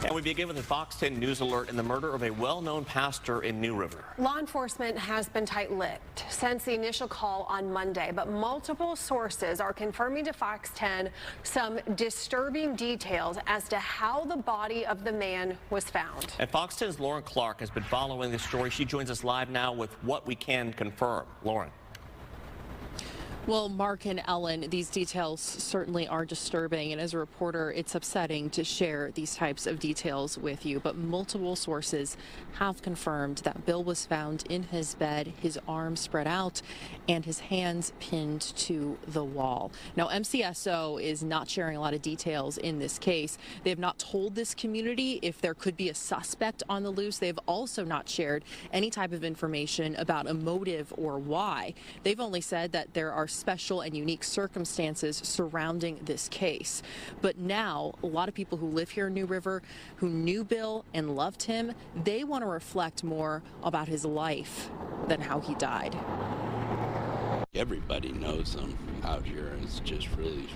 And we begin with a Fox 10 News alert in the murder of a well-known pastor in New River. Law enforcement has been tight-lipped since the initial call on Monday, but multiple sources are confirming to Fox 10 some disturbing details as to how the body of the man was found. And Fox 10's Lauren Clark has been following this story. She joins us live now with what we can confirm. Lauren. Well, Mark and Ellen, these details certainly are disturbing, and as a reporter, it's upsetting to share these types of details with you. But multiple sources have confirmed that Bill was found in his bed, his arms spread out, and his hands pinned to the wall. Now, MCSO is not sharing a lot of details in this case. They have not told this community if there could be a suspect on the loose. They've also not shared any type of information about a motive or why. They've only said that there are special and unique circumstances surrounding this case. But now, a lot of people who live here in New River, who knew Bill and loved him, they want to reflect more about his life than how he died. Everybody knows him out here. It's just really,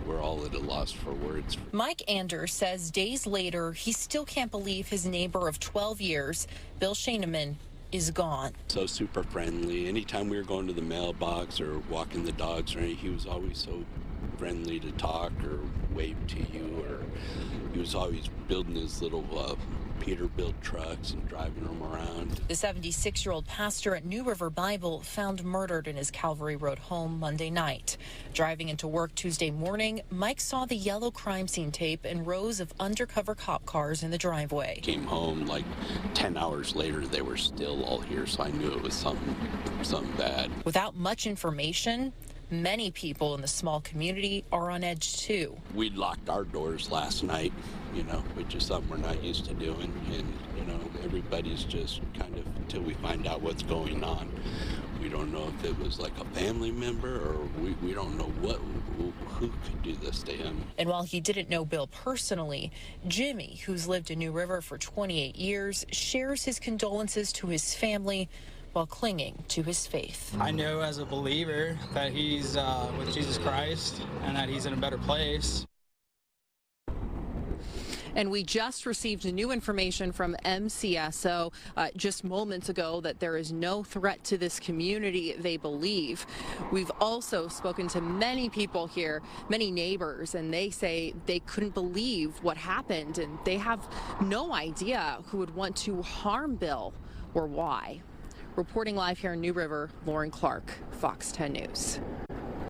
we're all at a loss for words. Mike Anders says days later, he still can't believe his neighbor of 12 years, Bill Schonemann, is gone. So super friendly. Anytime we were going to the mailbox or walking the dogs or anything, he was always so friendly to talk or wave to you, or he was always building his little Peterbilt trucks and driving them around. The 76-year-old pastor at New River Bible found murdered in his Calvary Road home Monday night. Driving into work Tuesday morning, Mike saw the yellow crime scene tape and rows of undercover cop cars in the driveway. Came home like 10 hours later, they were still all here, so I knew it was something bad. Without much information, many people in the small community are on edge too. We locked our doors last night, which is something we're not used to doing. And, everybody's just kind of, until we find out what's going on, we don't know if it was like a family member or we don't know who could do this to him. And while he didn't know Bill personally, Jimmy, who's lived in New River for 28 years, shares his condolences to his family while clinging to his faith. I know as a believer that he's with Jesus Christ and that he's in a better place. And we just received new information from MCSO just moments ago that there is no threat to this community, they believe. We've also spoken to many people here, many neighbors, and they say they couldn't believe what happened, and they have no idea who would want to harm Bill or why. Reporting live here in New River, Lauren Clark, Fox 10 News.